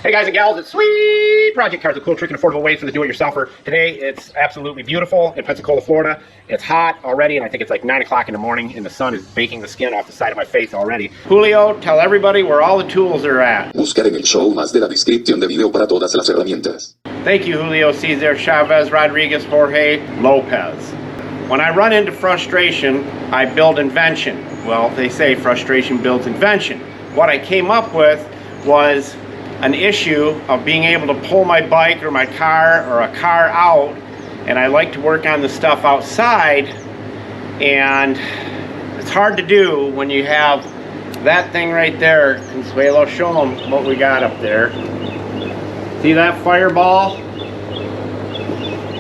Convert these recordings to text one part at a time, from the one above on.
Hey guys and gals, it's Sweet Project Cars, a cool, trick, and affordable way for the do-it-yourselfer. Today, it's absolutely beautiful in Pensacola, Florida. It's hot already, and I think it's like 9 o'clock in the morning, and the sun is baking the skin off the side of my face already. Julio, tell everybody where all the tools are at. Buscar en el show más de la descripción de video para todas las herramientas. Thank you, Julio, Cesar, Chavez, Rodriguez, Jorge, Lopez. When I run into frustration, I build invention. Well, they say frustration builds invention. What I came up with was an issue of being able to pull my bike or my car or a car out, and I like to work on the stuff outside, and it's hard to do when you have that thing right there. Consuelo, show them what we got up there. See that fireball?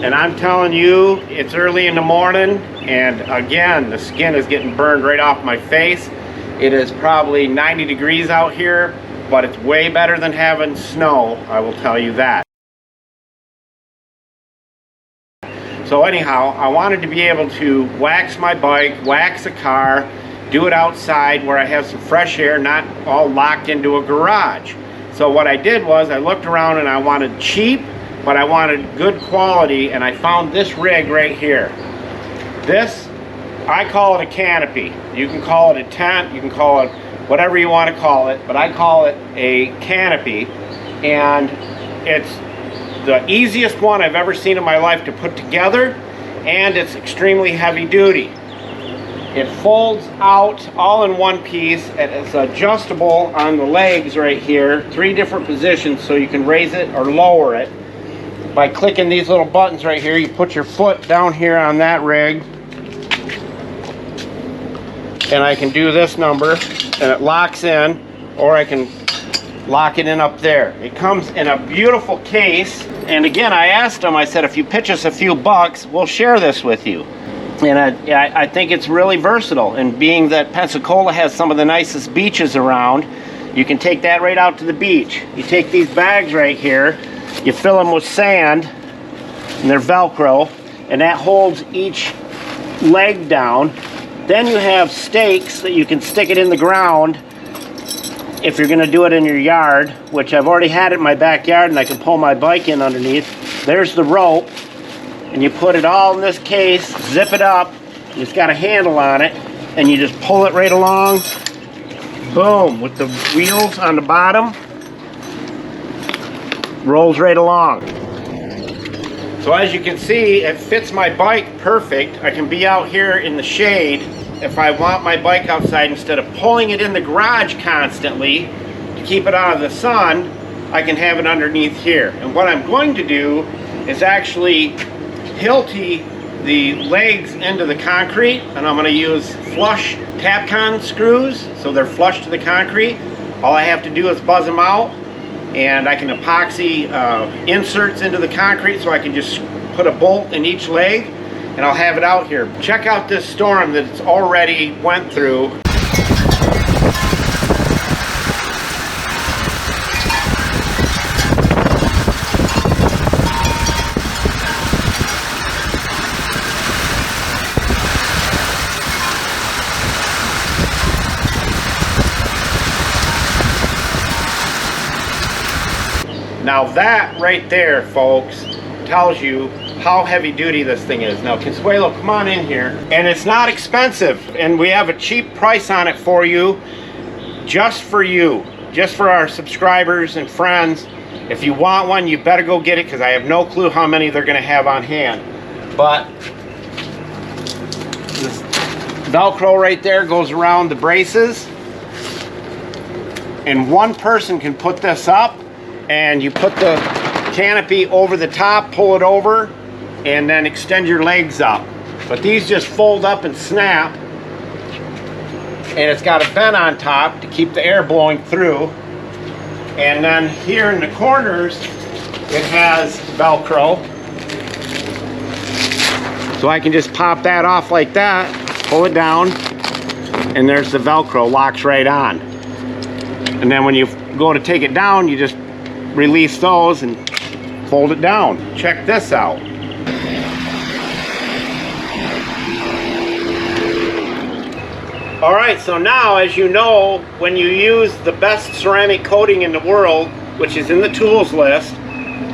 And I'm telling you, it's early in the morning, and again, the skin is getting burned right off my face. It is probably 90 degrees out here, but it's way better than having snow, I will tell you that. So anyhow, I wanted to be able to wax my bike, wax a car, do it outside where I have some fresh air, not all locked into a garage. So what I did was I looked around and I wanted cheap, but I wanted good quality, and I found this rig right here. This, I call it a canopy. You can call it a tent, you can call it whatever you want to call it, but I call it a canopy, and it's the easiest one I've ever seen in my life to put together, and it's extremely heavy duty. It folds out all in one piece, and it's adjustable on the legs right here, 3 different positions, so you can raise it or lower it. By clicking these little buttons right here, you put your foot down here on that rig, and I can do this number, and it locks in, or I can lock it in up there. It comes in a beautiful case, and again, I asked them, I said, if you pitch us a few bucks, we'll share this with you. And I think it's really versatile, and being that Pensacola has some of the nicest beaches around, you can take that right out to the beach. You take these bags right here, you fill them with sand, and they're Velcro, and that holds each leg down. Then you have stakes that you can stick it in the ground if you're going to do it in your yard, which I've already had it in my backyard, and I can pull my bike in underneath. There's the rope, and you put it all in this case, zip it up, it's got a handle on it, and you just pull it right along, boom, with the wheels on the bottom, rolls right along. So as you can see, it fits my bike perfect. I can be out here in the shade if I want my bike outside. Instead of pulling it in the garage constantly to keep it out of the sun, I can have it underneath here. And what I'm going to do is actually hilty the legs into the concrete, and I'm going to use flush Tapcon screws so they're flush to the concrete. All I have to do is buzz them out, and I can epoxy inserts into the concrete, so I can just put a bolt in each leg, and I'll have it out here. Check out this storm that it's already went through. Now that right there, folks, tells you how heavy duty this thing is. Now, Consuelo, come on in here. And it's not expensive, and we have a cheap price on it for you, just for our subscribers and friends. If you want one, you better go get it, because I have no clue how many they're going to have on hand. But this Velcro right there goes around the braces, and one person can put this up, and you put the canopy over the top, pull it over, and then extend your legs up. But these just fold up and snap, and it's got a vent on top to keep the air blowing through. And then here in the corners, it has Velcro. So I can just pop that off like that, pull it down, and there's the Velcro, locks right on. And then when you go to take it down, you just release those and fold it down. Check this out. Alright, so now, as you know, when you use the best ceramic coating in the world, which is in the tools list,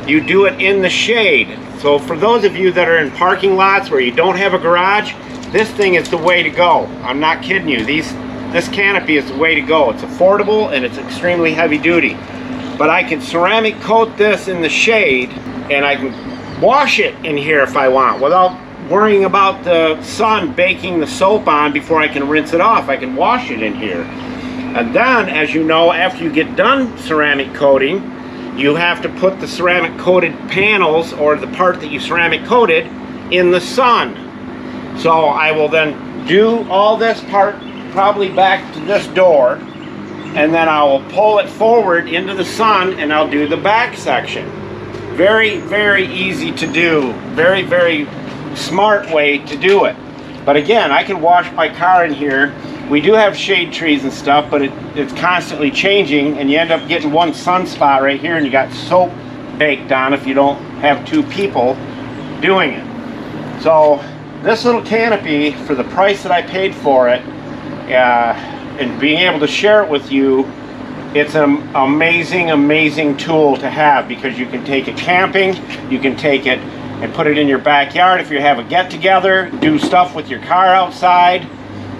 you do it in the shade. So for those of you that are in parking lots where you don't have a garage, this thing is the way to go. I'm not kidding you. This canopy is the way to go. It's affordable and it's extremely heavy duty. But I can ceramic coat this in the shade, and I can wash it in here if I want without worrying about the sun baking the soap on before I can rinse it off. I can wash it in here. And then, as you know, after you get done ceramic coating, you have to put the ceramic coated panels, or the part that you ceramic coated, in the sun. So I will then do all this part probably back to this door, and then I will pull it forward into the sun, and I'll do the back section. Very, very easy to do. Very, very smart way to do it. But again, I can wash my car in here. We do have shade trees and stuff, but it's constantly changing, and you end up getting one sunspot right here, and you got soap baked on if you don't have two people doing it. So this little canopy, for the price that I paid for it, and being able to share it with you, it's an amazing, amazing tool to have, because you can take it camping, you can take it and put it in your backyard if you have a get-together, do stuff with your car outside.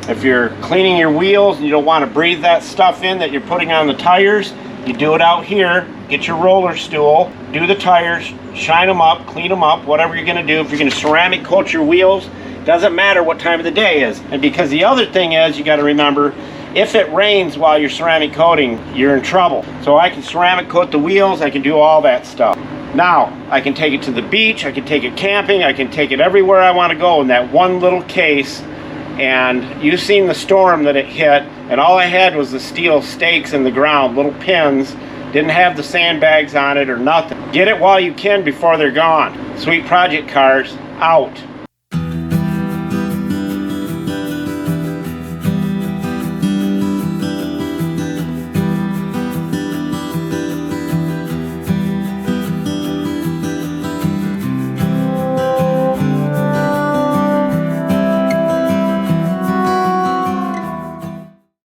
If you're cleaning your wheels and you don't want to breathe that stuff in that you're putting on the tires, you do it out here. Get your roller stool, do the tires, shine them up, clean them up, whatever you're going to do. If you're going to ceramic coat your wheels, doesn't matter what time of the day is. And because the other thing is, you got to remember, if it rains while you're ceramic coating, you're in trouble. So I can ceramic coat the wheels, I can do all that stuff. Now, I can take it to the beach, I can take it camping, I can take it everywhere I want to go in that one little case. And you've seen the storm that it hit, and all I had was the steel stakes in the ground, little pins, didn't have the sandbags on it or nothing. Get it while you can before they're gone. Sweet Project Cars, out.